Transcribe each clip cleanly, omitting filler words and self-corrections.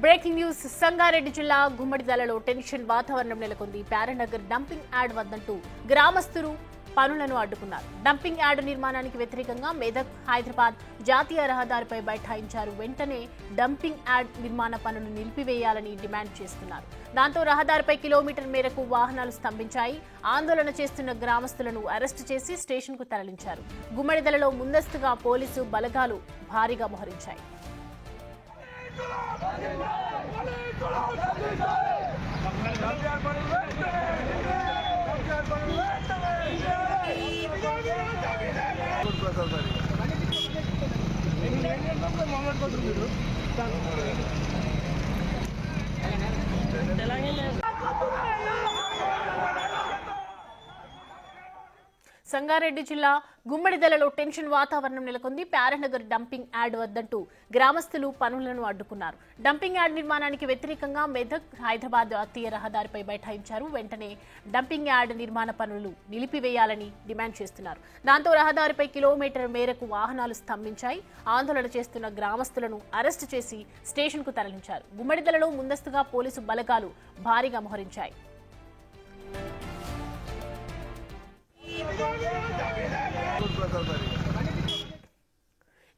Breaking news Sangareddy జిల్లా గుమ్మడిదలలో tension వాతావరణం నెలకొంది. ప్యారనగర్ డంపింగ్ యార్డ్ వద్దంటూ గ్రామస్తులు పనులను అడ్డుకున్నారు. డంపింగ్ యార్డ్ నిర్మాణానికి వ్యతిరేకంగా మెదక్ హైదరాబాద్ జాతీయ రహదారిపై బైఠాయించారు. వెంటనే డంపింగ్ యార్డ్ నిర్మాణ పనులు నిలిపివేయాలని డిమాండ్ చేస్తున్నారు. దాంతో రహదారిపై కిలోమీటర్ మేరకు వాహనాలు స్తంభించాయి. ఆందోళన చేస్తున్న గ్రామస్తులను అరెస్టు చేసి స్టేషన్కు తరలించారు. గుమ్మడిదలలో ముందస్తుగా పోలీసు బలగాలు భారీగా మోహరించాయి. సంగారెడ్డి జిల్లా గుమ్మడిదలలో టెన్షన్ వాతావరణం నెలకొంది. ప్యారనగర్ డంపింగ్ యార్డ్ వద్దంటూ గ్రామస్తులు పనులను అడ్డుకున్నారు. డంపింగ్ యార్డ్ నిర్మాణానికి వ్యతిరేకంగా మెదక్ హైదరాబాద్ జాతీయ రహదారిపై బైఠాయించారు. వెంటనే డంపింగ్ యార్డ్ నిర్మాణ పనులు నిలిపివేయాలని డిమాండ్ చేస్తున్నారు. దాంతో రహదారిపై కిలోమీటర్ మేరకు వాహనాలు స్తంభించాయి. ఆందోళన చేస్తున్న గ్రామస్తులను అరెస్టు చేసి స్టేషన్కు తరలించారు. గుమ్మడిదలలో ముందస్తుగా పోలీసు బలగాలు భారీగా మోహరించాయి.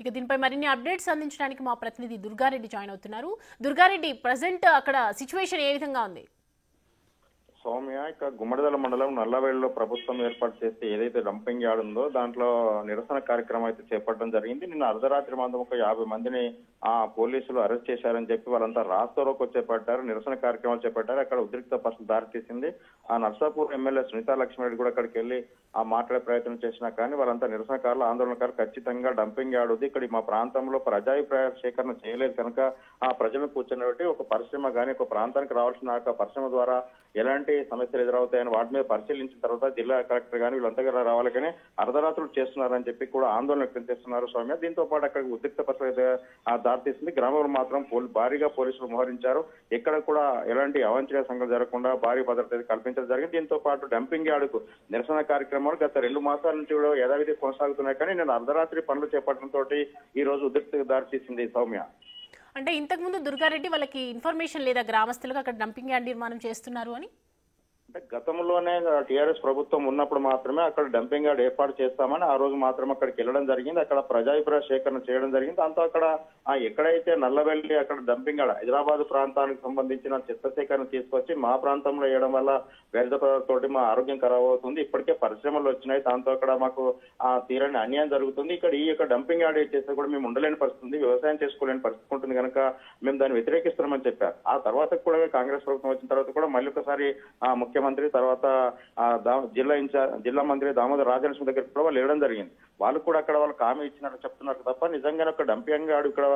ఇక దీనిపై మరిన్ని అప్డేట్స్ అందించడానికి మా ప్రతినిధి దుర్గారెడ్డి జాయిన్ అవుతున్నారు. దుర్గారెడ్డి, ప్రజెంట్ అక్కడ సిచ్యువేషన్ ఏ విధంగా ఉంది? సౌమ్య, ఇక గుమ్మడిదల మండలం నల్లవేడులో ప్రభుత్వం ఏర్పాటు చేస్తే ఏదైతే డంపింగ్ యార్డ్ ఉందో దాంట్లో నిరసన కార్యక్రమం అయితే చేపట్టడం జరిగింది. నిన్న అర్ధరాత్రి మాత్రం ఒక 50 మందిని పోలీసులు అరెస్ట్ చేశారని చెప్పి వాళ్ళంతా రాస్తారోకో చేపట్టారు, నిరసన కార్యక్రమాలు చేపట్టారు. అక్కడ ఉద్రిక్త పరిస్థితి దారితీసింది. నర్సాపూర్ ఎమ్మెల్యే సునీతా లక్ష్మణరెడ్డి కూడా అక్కడికి వెళ్లి మాట్లాడే ప్రయత్నం చేసినా కానీ వాళ్ళంతా నిరసనకారులు ఆందోళనకారులు ఖచ్చితంగా డంపింగ్ యార్డ్ ఉంది, ఇక్కడ మా ప్రాంతంలో ప్రజాభిప్రాయ సేకరణ చేయలేదు కనుక ఆ ప్రజలను కూర్చొని ఒక పరిశ్రమ కానీ ఒక ప్రాంతానికి రావాల్సిన పరిశ్రమ ద్వారా ఎలాంటి సమస్యలు ఎదురవుతాయని వాటి మీద పరిశీలించిన తర్వాత జిల్లా కలెక్టర్ కానీ వీళ్ళంతా రావాలి కానీ అర్ధరాత్రులు చేస్తున్నారని చెప్పి కూడా ఆందోళన వ్యక్తం చేస్తున్నారు సౌమ్య. దీంతో పాటు అక్కడ ఉద్రిక్త పరిస్థితి దారితీస్తుంది. గ్రామంలో మాత్రం భారీగా పోలీసులు మోహరించారు. ఎక్కడ కూడా ఎలాంటి అవాంఛనీయ సంఘటనలు జరగకుండా భారీ భద్రత కల్పించడం జరిగింది. దీంతో పాటు డంపింగ్ యార్డుకు నిరసన కార్యక్రమాలు గత 2 మాసాల నుంచి కూడా యథావిధి కొనసాగుతున్నాయి. కానీ నేను అర్ధరాత్రి పనులు చేపట్టడంతో ఈ రోజు ఉద్రిక్తకు దారితీసింది సౌమ్య. అంటే ఇంతకు ముందు దుర్గారెడ్డి వాళ్ళకి ఇన్ఫర్మేషన్ లేదా గ్రామస్తులకు అక్కడ డంపింగ్ యార్డ్ నిర్మాణం చేస్తున్నారు అని? అంటే గతంలోనే టీఆర్ఎస్ ప్రభుత్వం ఉన్నప్పుడు మాత్రమే అక్కడ డంపింగ్ యార్డ్ ఏర్పాటు చేస్తామని ఆ రోజు మాత్రం అక్కడికి వెళ్ళడం జరిగింది. అక్కడ ప్రజాభిప్రాయ సేకరణ చేయడం జరిగింది. దాంతో అక్కడ ఎక్కడైతే నల్లవెల్లి అక్కడ డంపింగ్ యార్డ్ హైదరాబాద్ ప్రాంతానికి సంబంధించిన చెత్త సేకరణ తీసుకొచ్చి మా ప్రాంతంలో వేయడం వల్ల వ్యర్థ పదార్థాలతోటి మా ఆరోగ్యం ఖరాబ్ అవుతుంది, ఇప్పటికే పరిశ్రమలు వచ్చినాయి, దాంతో అక్కడ మాకు తీరని అన్యాయం జరుగుతుంది, ఇక్కడ ఈ యొక్క డంపింగ్ యార్డ్ చేస్తే కూడా మేము ఉండలేని పరిస్థితి, వ్యవసాయం చేసుకోలేని పరిస్థితి ఉంటుంది కనుక మేము దాన్ని వ్యతిరేకిస్తున్నామని చెప్పారు. ఆ తర్వాత కూడా కాంగ్రెస్ ప్రభుత్వం వచ్చిన తర్వాత కూడా మళ్ళీ ఒకసారి ముఖ్యమంత్రి తర్వాత జిల్లా మంత్రి దామోదర్ రాజలక్ష్మి దగ్గర కూడా వాళ్ళు వెళ్ళడం జరిగింది. వాళ్ళు కూడా అక్కడ వాళ్ళకి హామీ ఇచ్చినట్టు చెప్తున్నారు తప్ప నిజంగానే ఒక డంపింగ్ యార్డ్ ఇక్కడ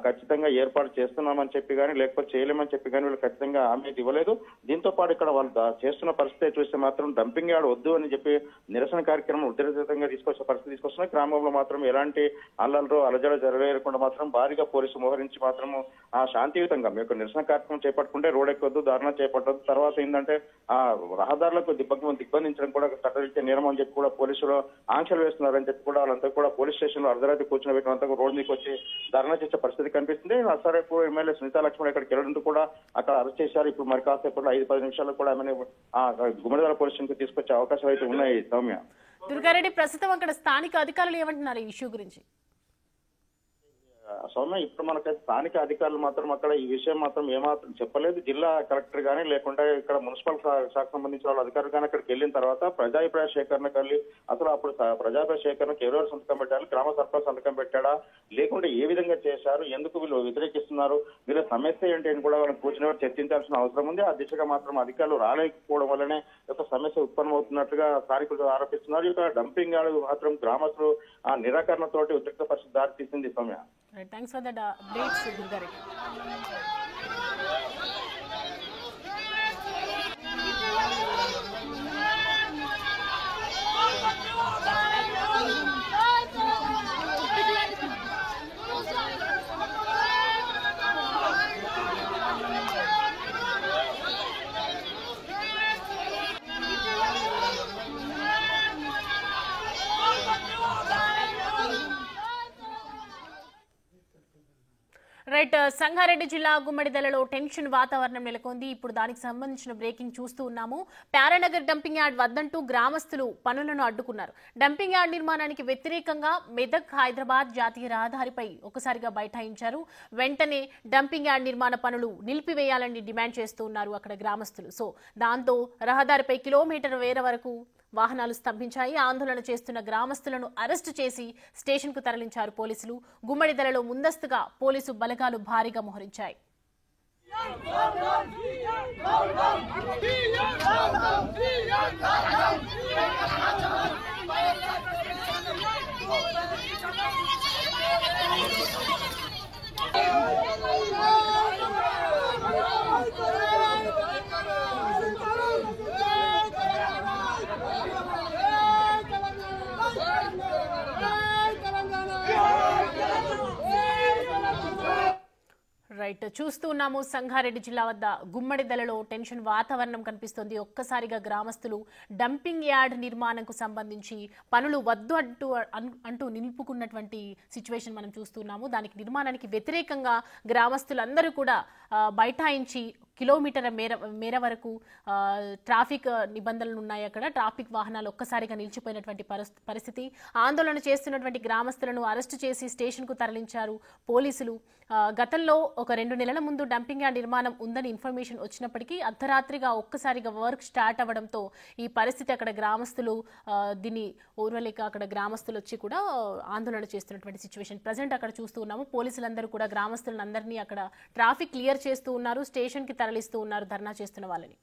ఖచ్చితంగా ఏర్పాటు చేస్తున్నామని చెప్పి కానీ లేకపోతే చేయలేమని చెప్పి కానీ వీళ్ళు ఖచ్చితంగా హామీ ఇవ్వలేదు. దీంతో పాటు ఇక్కడ వాళ్ళు చేస్తున్న పరిస్థితి చూస్తే మాత్రం డంపింగ్ యార్డ్ వద్దు అని చెప్పి నిరసన కార్యక్రమం ఉధృతంగా తీసుకొచ్చే పరిస్థితి తీసుకొస్తున్నాయి. గ్రామంలో మాత్రం ఎలాంటి అల్లలు అలజడ జరగకుండా మాత్రం భారీగా పోలీసు మోహరించి మాత్రం శాంతియుతంగా మీకు నిరసన కార్యక్రమం చేపట్టుకుంటే రోడ్ ఎక్కొద్దు, ధర్నా చేపట్టద్దు, తర్వాత ఏంటంటే రహదారులకు దిగ్బంధించడం కూడా చట్టరీత్యా నేరం అని చెప్పి కూడా పోలీసులు ఆంక్షలు వేస్తున్నారని చెప్పి కూడా వాళ్ళంతా కూడా పోలీస్ స్టేషన్ లో అర్ధరాత్రి కూర్చొని పెట్టినంతా రోడ్ మీకు వచ్చి ధర్నా చేసే పరిస్థితి కనిపిస్తుంది. నర్సాపూర్ ఎమ్మెల్యే సునీతా లక్ష్మణ్ ఇక్కడికి వెళ్ళడంతో కూడా అక్కడ అరెస్ట్ చేశారు. ఇప్పుడు మరి కాసేపు 5-10 నిమిషాల్లో కూడా ఆమె గుమ్మడిదల పోలీస్ స్టేషన్ కు తీసుకొచ్చే అవకాశాలు అయితే ఉన్నాయి సౌమ్య. దుర్గారెడ్డి, ప్రస్తుతం అక్కడ స్థానిక అధికారులు ఏమంటున్నారు ఈ ఇష్యూ గురించి? సౌమ్య, ఇప్పుడు మనకి స్థానిక అధికారులు మాత్రం అక్కడ ఈ విషయం మాత్రం ఏమాత్రం చెప్పలేదు. జిల్లా కలెక్టర్ కానీ లేకుంటే ఇక్కడ మున్సిపల్ శాఖకు సంబంధించిన వాళ్ళ అధికారులు కానీ అక్కడికి వెళ్ళిన తర్వాత ప్రజాభిప్రాయ సేకరణకు వెళ్ళి అసలు అప్పుడు ప్రజాభిప్రాయ సేకరణకు ఎవరెవరు సంతకం పెట్టాలి, గ్రామ సర్పంచ్ సంతకం పెట్టాడా, లేకుంటే ఏ విధంగా చేశారు, ఎందుకు వీళ్ళు వ్యతిరేకిస్తున్నారు, వీళ్ళ సమస్య ఏంటి అని కూడా వాళ్ళని కూర్చుని చర్చించాల్సిన అవసరం ఉంది. ఆ దిశగా మాత్రం అధికారులు రాలేకపోవడం వల్లనే ఒక సమస్య ఉత్పన్నమవుతున్నట్లుగా స్థానికులు ఆరోపిస్తున్నారు. ఇక డంపింగ్ యార్డ్ మాత్రం గ్రామస్తులు నిరాకరణతోటి ఉద్రిక్త పరిస్థితి దారితీసింది Soumya. Thanks for that updates, Durgareddy. Right Sangareddy జిల్లా గుమ్మడిదలలో టెన్షన్ వాతావరణం నెలకొంది. ఇప్పుడు దానికి సంబంధించిన బ్రేకింగ్ చూస్తూ ఉన్నాము. ప్యారానగర్ డంపింగ్ యార్డ్ వద్దంటూ గ్రామస్తులు పనులను అడ్డుకున్నారు. డంపింగ్ యార్డ్ నిర్మాణానికి వ్యతిరేకంగా మెదక్ హైదరాబాద్ జాతీయ రహదారిపై ఒకసారిగా బైఠాయించారు. వెంటనే డంపింగ్ యార్డ్ నిర్మాణ పనులు నిలిపివేయాలని డిమాండ్ చేస్తూ ఉన్నారు అక్కడ గ్రామస్తులు. దాంతో రహదారిపై కిలోమీటర్ వేర వరకు వాహనాలు స్తంభించాయి. ఆందోళన చేస్తున్న గ్రామస్తులను అరెస్టు చేసి స్టేషన్ కు తరలించారు పోలీసులు. గుమ్మడిదలలో ముందస్తుగా పోలీసు బలగాలు భారీగా మోహరించాయి. రైట్ చూస్తూ ఉన్నాము. సంగారెడ్డి జిల్లా వద్ద గుమ్మడిదలలో టెన్షన్ వాతావరణం కనిపిస్తోంది. ఒక్కసారిగా గ్రామస్తులు డంపింగ్ యార్డ్ నిర్మాణంకు సంబంధించి పనులు వద్దు అంటూ నిలుపుకున్నటువంటి సిచ్యువేషన్ మనం చూస్తున్నాము. దానికి నిర్మాణానికి వ్యతిరేకంగా గ్రామస్తులందరూ కూడా బైఠాయించి కిలోమీటర్ మేర వరకు ట్రాఫిక్ నిబంధనలు ఉన్నాయి. అక్కడ ట్రాఫిక్ వాహనాలు ఒక్కసారిగా నిలిచిపోయినటువంటి పరిస్థితి. ఆందోళన చేస్తున్నటువంటి గ్రామస్తులను అరెస్టు చేసి స్టేషన్ కు తరలించారు పోలీసులు. గతంలో ఒక 2 నెలల ముందు డంపింగ్ యార్డ్ నిర్మాణం ఉందని ఇన్ఫర్మేషన్ వచ్చినప్పటికీ అర్ధరాత్రిగా ఒక్కసారిగా వర్క్ స్టార్ట్ అవ్వడంతో ఈ పరిస్థితి అక్కడ గ్రామస్తులు దీన్ని ఓర్వలేక అక్కడ గ్రామస్తులు వచ్చి కూడా ఆందోళన చేస్తున్నటువంటి సిచ్యువేషన్ ప్రజెంట్ అక్కడ చూస్తూ ఉన్నాము. పోలీసులందరూ కూడా గ్రామస్తులందరినీ అక్కడ ట్రాఫిక్ క్లియర్ చేస్తూ ఉన్నారు. స్టేషన్ కి తరలిస్తూ ఉన్నారు ధర్నా చేస్తున్న వాళ్ళని.